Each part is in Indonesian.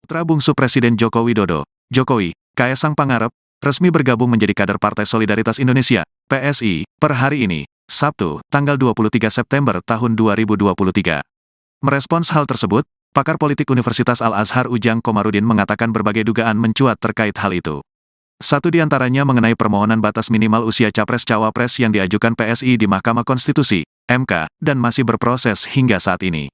Putra bungsu Presiden Joko Widodo, Jokowi, Kaesang Pangarep, resmi bergabung menjadi kader Partai Solidaritas Indonesia, PSI, per hari ini, Sabtu, tanggal 23 September tahun 2023. Merespons hal tersebut, pakar politik Universitas Al-Azhar Ujang Komarudin mengatakan berbagai dugaan mencuat terkait hal itu. Satu di antaranya mengenai permohonan batas minimal usia Capres-Cawapres yang diajukan PSI di Mahkamah Konstitusi, MK, dan masih berproses hingga saat ini.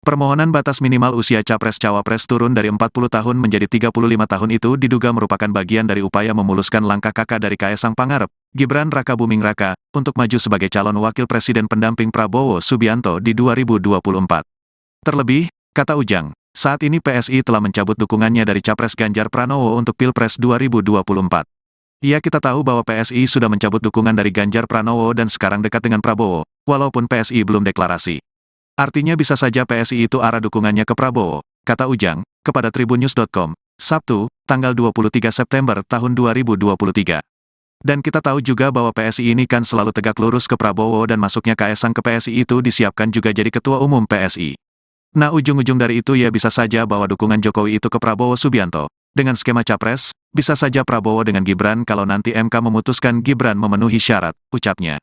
Permohonan batas minimal usia Capres-Cawapres turun dari 40 tahun menjadi 35 tahun itu diduga merupakan bagian dari upaya memuluskan langkah kakak dari Kaesang Pangarep, Gibran Rakabuming Raka, untuk maju sebagai calon wakil presiden pendamping Prabowo Subianto di 2024. Terlebih, kata Ujang, saat ini PSI telah mencabut dukungannya dari Capres Ganjar Pranowo untuk Pilpres 2024. Kita tahu bahwa PSI sudah mencabut dukungan dari Ganjar Pranowo dan sekarang dekat dengan Prabowo, walaupun PSI belum deklarasi. Artinya bisa saja PSI itu arah dukungannya ke Prabowo, kata Ujang, kepada tribunnews.com, Sabtu, tanggal 23 September tahun 2023. Dan kita tahu juga bahwa PSI ini kan selalu tegak lurus ke Prabowo dan masuknya Kaesang ke PSI itu disiapkan juga jadi ketua umum PSI. Nah ujung-ujung dari itu bisa saja bahwa dukungan Jokowi itu ke Prabowo Subianto. Dengan skema Capres, bisa saja Prabowo dengan Gibran kalau nanti MK memutuskan Gibran memenuhi syarat, ucapnya.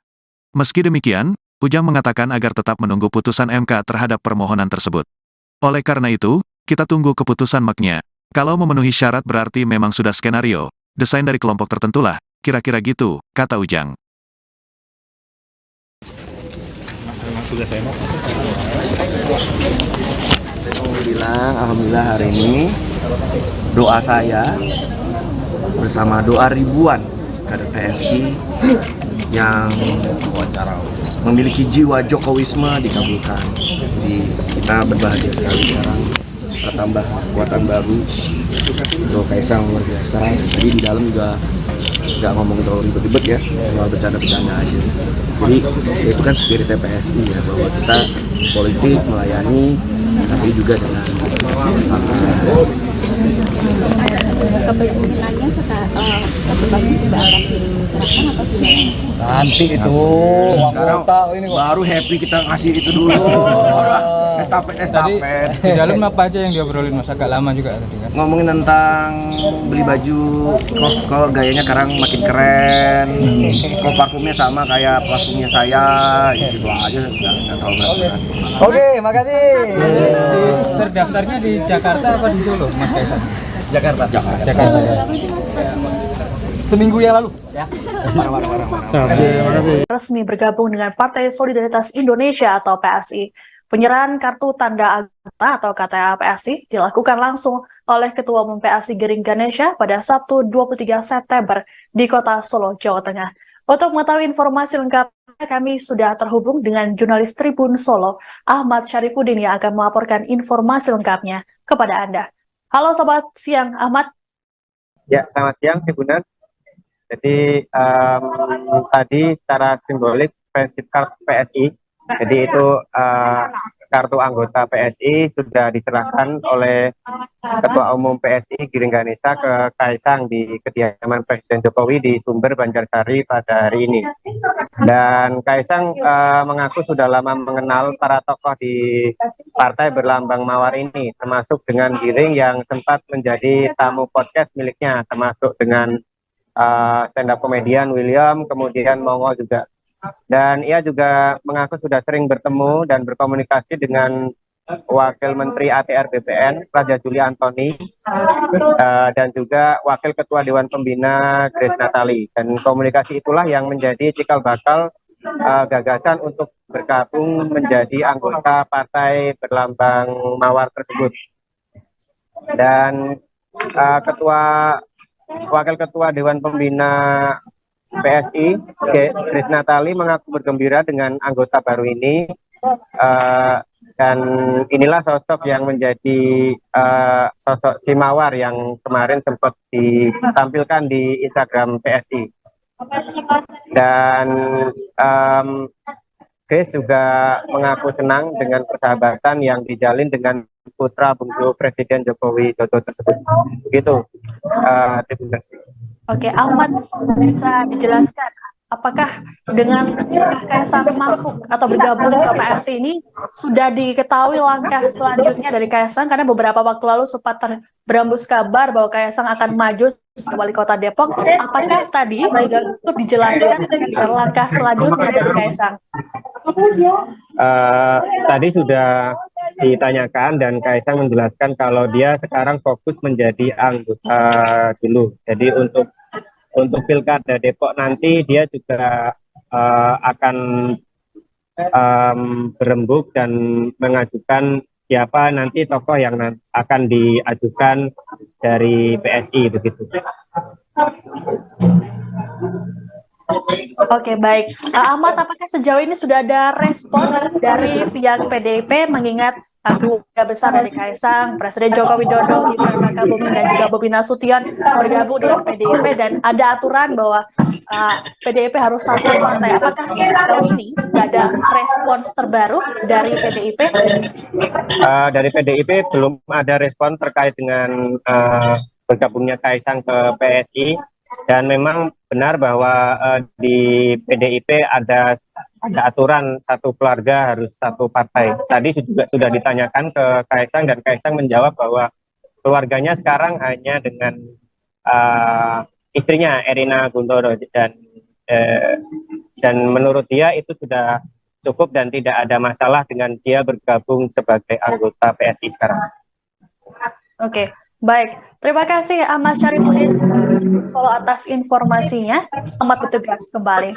Meski demikian, Ujang mengatakan agar tetap menunggu putusan MK terhadap permohonan tersebut. Oleh karena itu, kita tunggu keputusan MK-nya. Kalau memenuhi syarat berarti memang sudah skenario, desain dari kelompok tertentulah, kira-kira gitu, kata Ujang. Alhamdulillah hari ini doa saya bersama doa ribuan kader PSI yang memiliki jiwa Jokowisme dikabulkan. Jadi kita berbahagia sekali sekarang tambah kekuatan baru untuk Kaesang luar biasa. Jadi di dalam juga nggak ngomong terlalu ribet-ribet ya, cuma bercanda-bercanda aja. Jadi itu kan spirit PSI ya, bahwa kita politik melayani tapi juga dengan santai. Kepemimpinannya sebagai sudah akan diserahkan atau gimana? Nanti itu sekarang baru happy kita ngasih itu dulu. Estafet. Di dalam apa aja yang diobrolin Mas, agak lama juga tadi kan? Ngomongin tentang beli baju, kok gayanya sekarang makin keren, kok parfumnya sama kayak parfumnya saya, gitu aja nggak tahu berat. Oke, makasih. Terdaftarnya di Jakarta apa di Solo, Mas Kaesang? Jakarta. Ya. Seminggu yang lalu. Ya. Resmi bergabung dengan Partai Solidaritas Indonesia atau PSI. Penyerahan kartu tanda anggota atau KTA PSI dilakukan langsung oleh Ketua Umum PSI Giring Ganesha pada Sabtu 23 September di Kota Solo, Jawa Tengah. Untuk mengetahui informasi lengkapnya, kami sudah terhubung dengan jurnalis Tribun Solo, Ahmad Syarifuddin yang akan melaporkan informasi lengkapnya kepada Anda. Halo Sobat Siang, Ahmad. Ya, selamat siang, Tribunas. Jadi tadi secara simbolik prinsip kartu PSI, jadi itu kartu anggota PSI sudah diserahkan oleh Ketua Umum PSI Giring Ganesha ke Kaesang di kediaman Presiden Jokowi di Sumber, Banjarsari pada hari ini. Dan Kaesang mengaku sudah lama mengenal para tokoh di partai berlambang mawar ini, termasuk dengan Giring yang sempat menjadi tamu podcast miliknya, termasuk dengan stand-up komedian William, kemudian Mongol juga. Dan ia juga mengaku sudah sering bertemu dan berkomunikasi dengan Wakil Menteri ATR BPN, Raja Juli Antoni, dan juga Wakil Ketua Dewan Pembina Grace Natali. Dan komunikasi itulah yang menjadi cikal bakal gagasan untuk bergabung menjadi anggota partai berlambang mawar tersebut. Dan Wakil Ketua Dewan Pembina PSI, Grace Natali, mengaku bergembira dengan anggota baru ini, dan inilah sosok yang menjadi sosok si Mawar yang kemarin sempat ditampilkan di Instagram PSI. Dan Grace juga mengaku senang dengan persahabatan yang dijalin dengan putra bungsu Presiden Joko Widodo tersebut. Begitu, terima kasih. Oke, Ahmad, bisa dijelaskan apakah dengan langkah Kaisang masuk atau bergabung ke PSI ini sudah diketahui langkah selanjutnya dari Kaisang, karena beberapa waktu lalu sempat berembus kabar bahwa Kaisang akan maju sebagai wali kota Depok. Apakah tadi juga cukup dijelaskan dengan langkah selanjutnya dari Kaisang? Tadi sudah ditanyakan dan Kaisang menjelaskan kalau dia sekarang fokus menjadi anggota dulu. Jadi untuk Pilkada Depok nanti dia juga akan berembuk dan mengajukan siapa nanti tokoh yang akan diajukan dari PSI begitu. Oke, baik. Ahmad, apakah sejauh ini sudah ada respons dari pihak PDIP mengingat keluarga besar dari Kaisang, Presiden Joko Widodo, Gibran Rakabuming, dan juga Bobi Nasution bergabung dengan PDIP, dan ada aturan bahwa PDIP harus satu partai. Apakah sejauh ini ada respons terbaru dari PDIP? Dari PDIP belum ada respon terkait dengan bergabungnya Kaisang ke PSI. Dan memang benar bahwa di PDIP ada aturan satu keluarga harus satu partai. Tadi juga sudah ditanyakan ke Kaisang dan Kaisang menjawab bahwa keluarganya sekarang hanya dengan istrinya Erina Guntoro, dan menurut dia itu sudah cukup dan tidak ada masalah dengan dia bergabung sebagai anggota PSI sekarang. Oke. Baik, terima kasih Ahmad Syarifuddin Solo atas informasinya. Selamat bertugas kembali.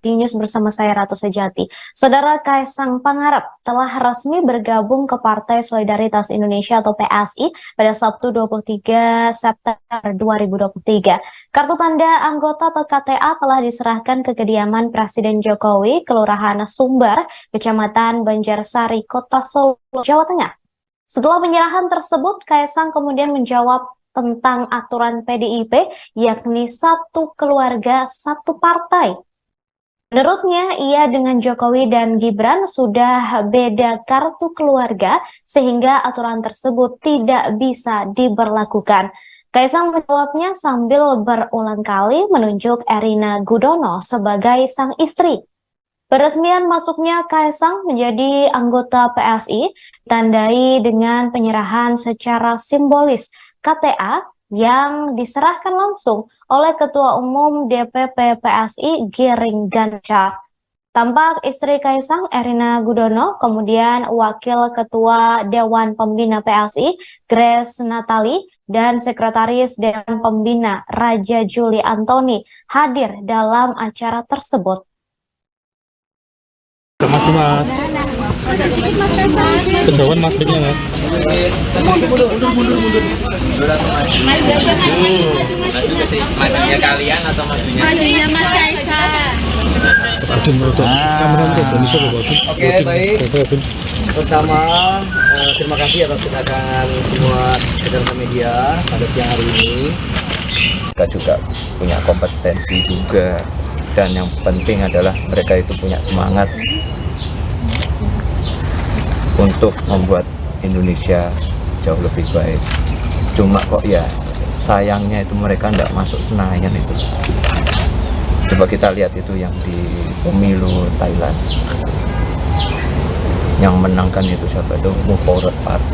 Di News bersama saya Ratu Sejati. Saudara, Kaisang Pangarep telah resmi bergabung ke Partai Solidaritas Indonesia atau PSI pada Sabtu 23 September 2023. Kartu tanda anggota atau KTA telah diserahkan ke kediaman Presiden Jokowi, Kelurahan Sumber, Kecamatan Banjarsari, Kota Solo, Jawa Tengah. Setelah penyerahan tersebut, Kaisang kemudian menjawab tentang aturan PDIP, yakni satu keluarga, satu partai. Menurutnya, ia dengan Jokowi dan Gibran sudah beda kartu keluarga, sehingga aturan tersebut tidak bisa diberlakukan. Kaisang menjawabnya sambil berulang kali menunjuk Erina Gudono sebagai sang istri. Peresmian masuknya Kaisang menjadi anggota PSI ditandai dengan penyerahan secara simbolis KTA yang diserahkan langsung oleh Ketua Umum DPP PSI Giring Ganesha. Tampak istri Kaisang, Erina Gudono, kemudian Wakil Ketua Dewan Pembina PSI Grace Natali, dan Sekretaris Dewan Pembina Raja Juli Antoni hadir dalam acara tersebut. Maju mas, kejauhan mas breaknya mas. Majunya kalian atau majunya Mas Kaisang. Oke, baik. Pertama, terima kasih atas kedatangan semua rekan media pada siang hari ini. Kita juga punya kompetensi juga, dan yang penting adalah mereka itu punya semangat untuk membuat Indonesia jauh lebih baik. Cuma kok ya sayangnya itu mereka tidak masuk Senayan itu. Coba kita lihat itu yang di pemilu Thailand, yang menangkan itu siapa, itu Muhorot Party.